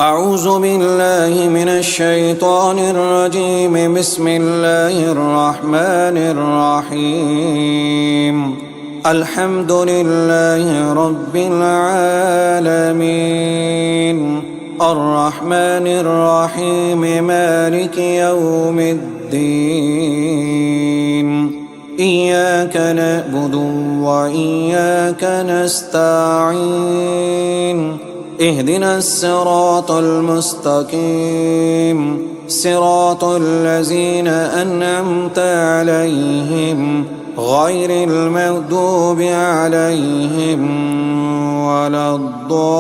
أعوذ بالله من الشيطان الرجيم. بسم الله الرحمن الرحيم. الحمد لله رب العالمين، الرحمن الرحيم، مالك يوم الدين. إياك نعبد وإياك نستعين. اهدنا الصراط المستقيم، صراط الذين أنعمت عليهم غير المغضوب عليهم ولا الضالين.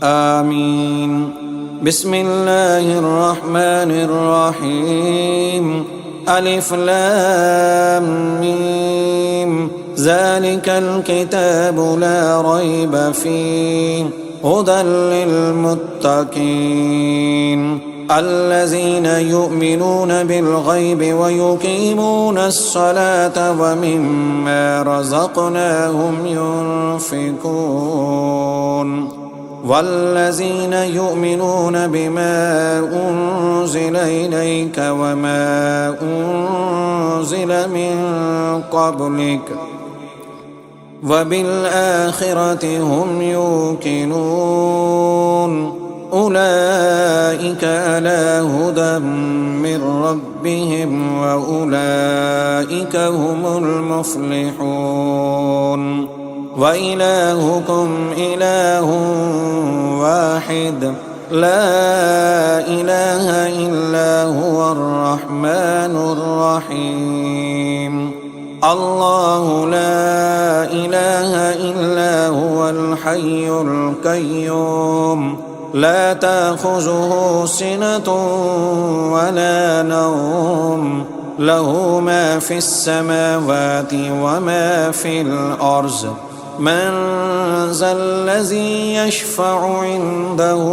آمين. بسم الله الرحمن الرحيم. ألف لام ميم. ذلك الكتاب لا ريب فيه هدى للمتقين الذين يؤمنون بالغيب ويقيمون الصلاة ومما رزقناهم ينفقون والذين يؤمنون بما أنزل إليك وما أنزل من قبلك وبالآخرة هم يوقنون أولئك على هدى من ربهم وأولئك هم المفلحون. وإلهكم إله واحد لا إله إلا هو الرحمن الرحيم. الله لا إله إلا هو الحي القيوم لا تأخذه سنة ولا نوم له ما في السماوات وما في الأرض. من ذا الذي يشفع عنده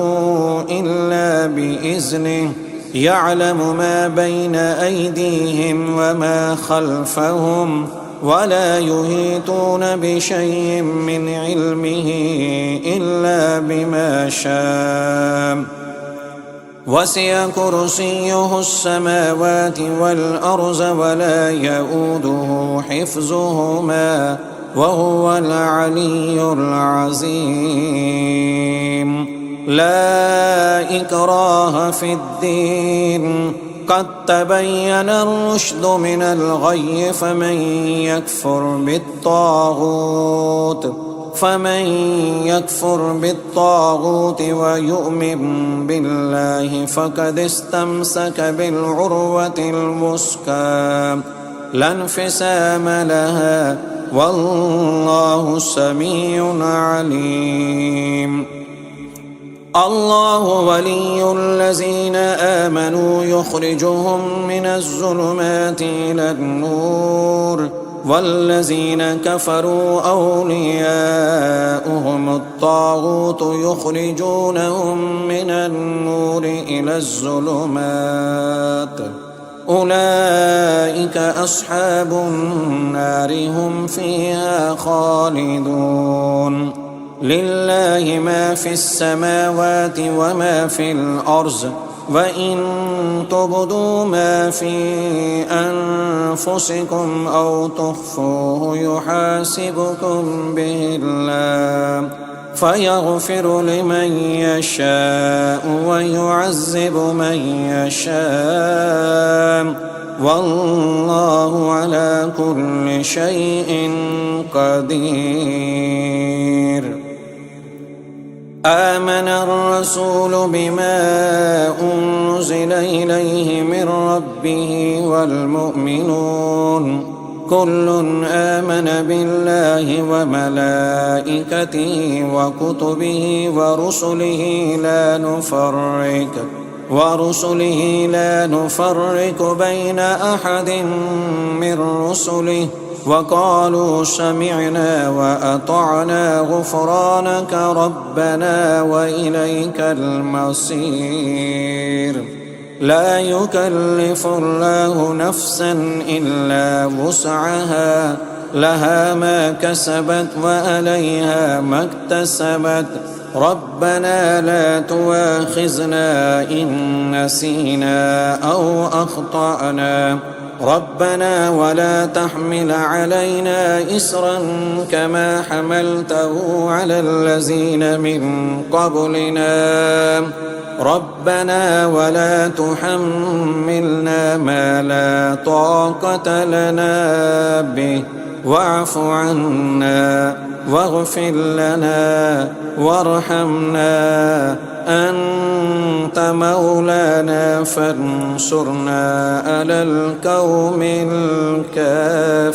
إلا بإذنه يعلم ما بين أيديهم وما خلفهم ولا يحيطون بشيء من علمه إلا بما شاء. وسع كرسيه السماوات والأرض ولا يؤوده حفظهما وهو العلي العظيم. لا إكراه في الدين قد تبين الرشد من الغي فمن يكفر بالطاغوت ويؤمن بالله فقد استمسك بالعروة الوثقى لا انفصام لها والله سميع عليم. الله ولي الذين آمنوا يخرجهم من الظلمات إلى النور والذين كفروا أولياؤهم الطاغوت يخرجونهم من النور إلى الظلمات أولئك أصحاب النار هم فيها خالدون. لله ما في السماوات وما في الأرض وإن تبدوا ما في أنفسكم أو تخفوه يحاسبكم به الله فيغفر لمن يشاء ويعذب من يشاء والله على كل شيء قدير. آمن الرسول بما أنزل إليه من ربه والمؤمنون كل آمن بالله وملائكته وكتبه ورسله لا نفرق بين أحد من رسله وقالوا سمعنا وأطعنا غفرانك ربنا وإليك المصير. لا يكلف الله نفسا إلا وسعها لها ما كسبت وعليها ما اكتسبت. ربنا لا تؤاخذنا إن نسينا أو أخطأنا. ربنا ولا تحمل علينا إصرا كما حملته على الذين من قبلنا. ربنا ولا تحملنا ما لا طاقة لنا به واعف عنا واغفر لنا وارحمنا أنت مولانا فانصرنا على القوم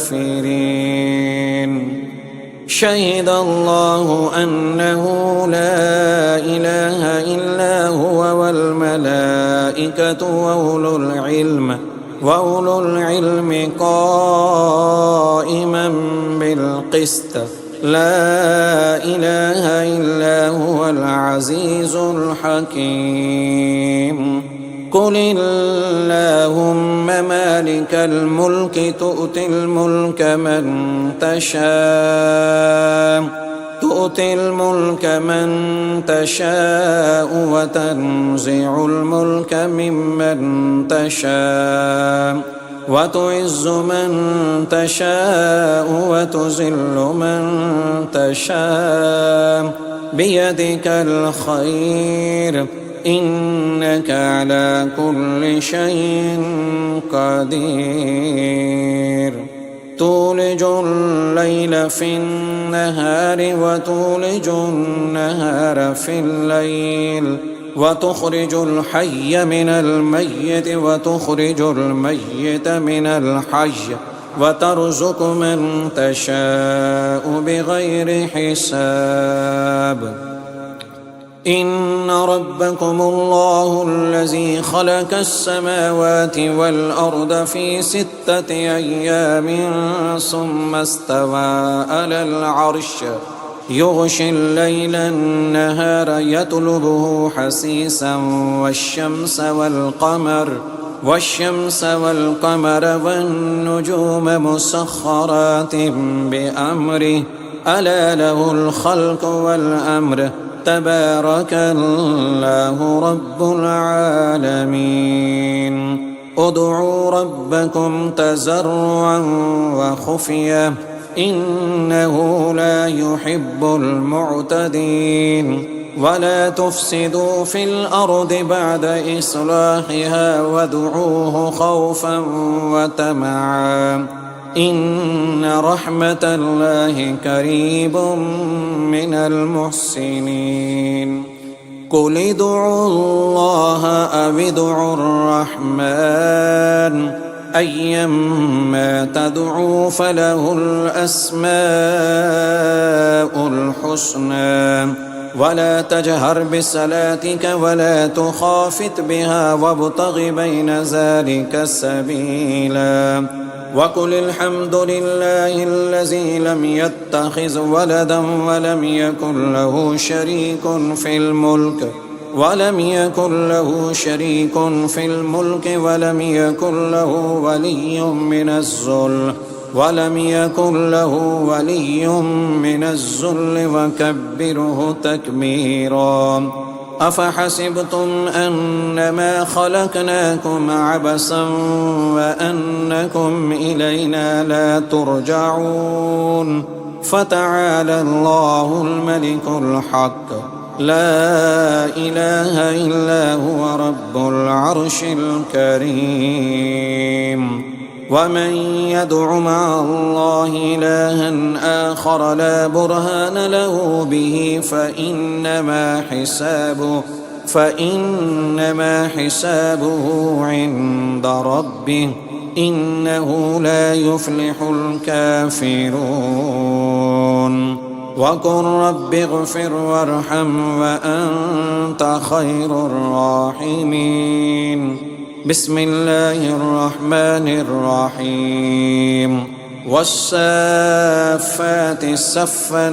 الكافرين. شهد الله أنه لا إله إلا هو والملائكة وأولو العلم قائما بالقسط لا إله إلا هو العزيز الحكيم. قل اللهم مالك الملك تؤتي الملك من تشاء وتنزع الملك ممن تشاء وتعز من تشاء وتذل من تشاء بيدك الخير إنك على كل شيء قدير. تولج الليل في النهار وتولج النهار في الليل وتخرج الحي من الميت وتخرج الميت من الحي وترزق من تشاء بغير حساب. إن ربكم الله الذي خلق السماوات والأرض في 6 أيام ثم استوى على العرش يغشي الليل النهار يطلبه حثيثا والشمس والقمر والنجوم مسخرات بأمره ألا له الخلق والأمر تبارك الله رب العالمين. ادعوا ربكم تضرعا وخفية إنه لا يحب المعتدين. ولا تفسدوا في الأرض بعد إصلاحها وادعوه خوفا وطمعا إن رحمة الله قريب من المحسنين. قل ادعوا الله أو ادعوا الرحمن أيما تدعوا فله الأسماء الحسنى. ولا تجهر بصلاتك ولا تخافت بها وابتغ بين ذلك سبيلا. وقل الحمد لله الذي لم يتخذ ولدا ولم يكن له شريك في الملك ولم يكن له ولي من الذل وكبره تكبيرا. أفحسبتم أنما خلقناكم عبثا وأنكم إلينا لا ترجعون. فتعالى الله الملك الحق لا إله إلا هو رب العرش الكريم. ومن يدع مع الله إلها آخر لا برهان له به فإنما حسابه عند ربه إنه لا يفلح الكافرون. وقل رب اغفر وارحم وأنت خير الراحمين. بسم الله الرحمن الرحيم. والصافات صفا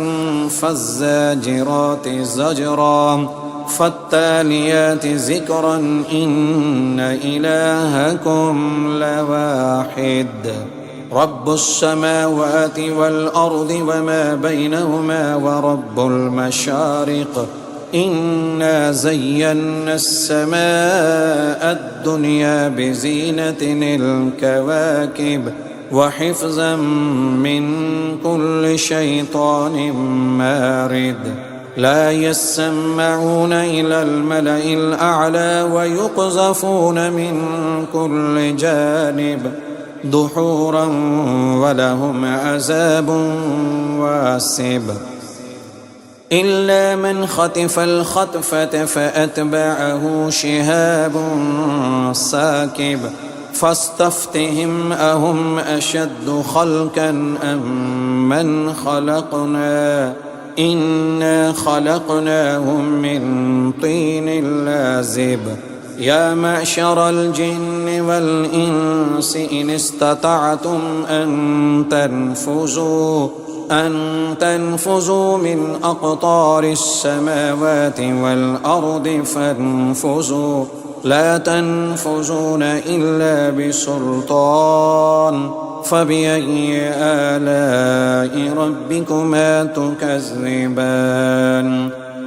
فالزاجرات زجرا فالتاليات ذكرا إن إلهكم لواحد. رب السماوات والأرض وما بينهما ورب المشارق إنا زينا السماء الدنيا بزينة الكواكب وحفظا من كل شيطان مارد لا يسمعون إلى الملأ الأعلى ويقذفون من كل جانب دحورا ولهم عذاب واسب إلا من خطف الخطفة فأتبعه شهاب ساكب فاستفتهم أهم أشد خلقا أم من خلقنا إنا خلقناهم من طين لازب يا معشر الجن والإنس إن استطعتم أن تنفذوا من أقطار السماوات والأرض فانفذوا لا تنفذون إلا بسلطان فبأي آلاء ربكما تكذبان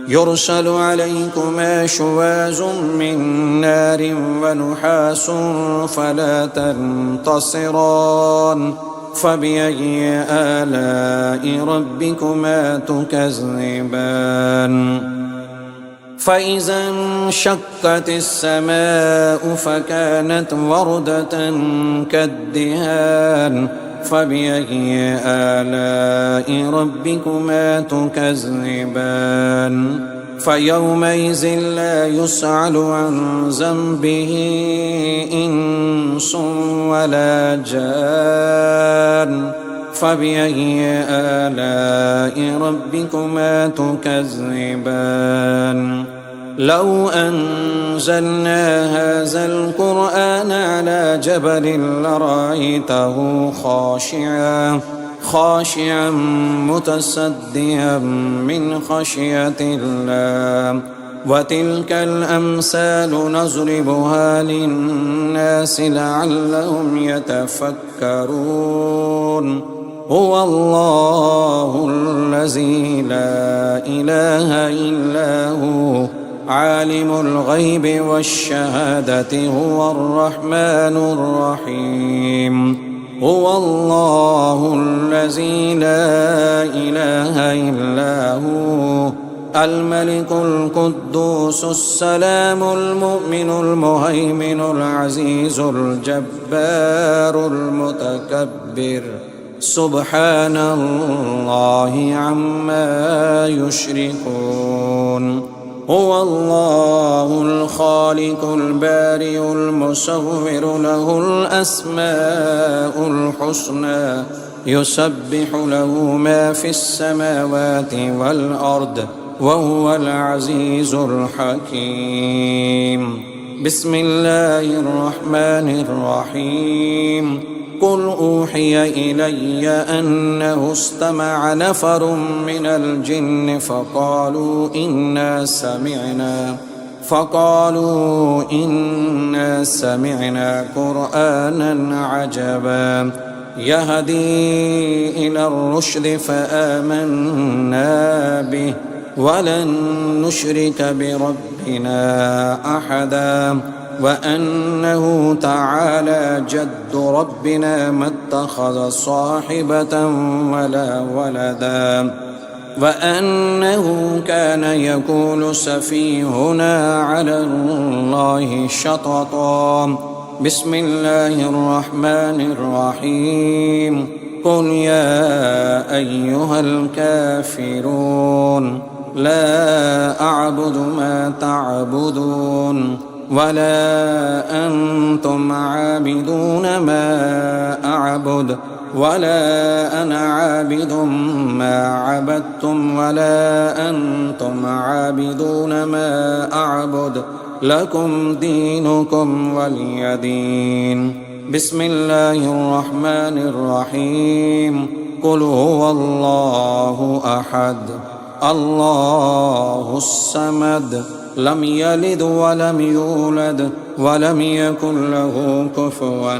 يرسل عليكما شواظ من نار ونحاس فلا تنتصران فبأي آلاء ربكما تكذبان فإذا انشقت السماء فكانت وردة كالدهان فبأي آلاء ربكما تكذبان فيومئذ لا يسأل عن ذنبه إنس ولا جان فبأي آلاء ربكما تكذبان لو أنزلنا هذا القرآن على جبل لرأيته خاشعا متصدعا من خشية الله وتلك الأمثال نضربها للناس لعلهم يتفكرون هو الله الذي لا إله إلا هو عالم الغيب والشهادة هو الرحمن الرحيم هو الله الذي لا إله إلا هو الملك القدوس السلام المؤمن المهيمن العزيز الجبار المتكبر سبحان الله عما يشركون هو الله الخالق البارئ المصور له الأسماء الحسنى يسبح له ما في السماوات والأرض وهو العزيز الحكيم بسم الله الرحمن الرحيم قل أوحي إلي أنه استمع نفر من الجن فقالوا إنا سمعنا قرآنا عجبا يهدي إلى الرشد فآمنا به ولن نشرك بربنا أحدا وأنه تعالى جد ربنا ما اتخذ صاحبة ولا ولدا وأنه كان يقول سفيهنا على الله شططا بسم الله الرحمن الرحيم قل يا أيها الكافرون لا أعبد ما تعبدون ولا أنتم عابدون ما أعبد ولا أنا عابد ما عبدتم ولا أنتم عابدون ما أعبد لكم دينكم ولي دين بسم الله الرحمن الرحيم قل هو الله أحد الله الصمد لم يلد ولم يولد ولم يكن له كفوا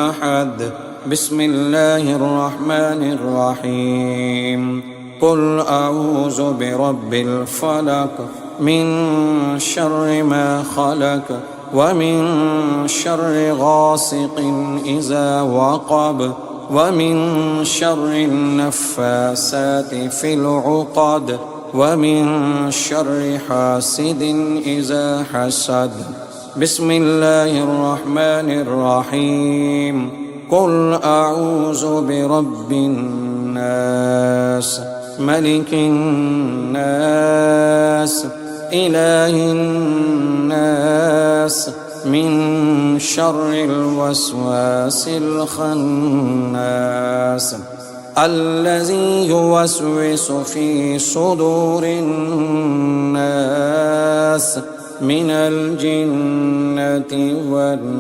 أحد بسم الله الرحمن الرحيم قل أعوذ برب الفلق من شر ما خلق ومن شر غاسق إذا وقب ومن شر النفاسات في العقد ومن شر حاسد إذا حسد بسم الله الرحمن الرحيم قل أعوذ برب الناس ملك الناس إله الناس من شر الوسواس الخناس الذي يوسوس في صدور الناس من الجنة والناس.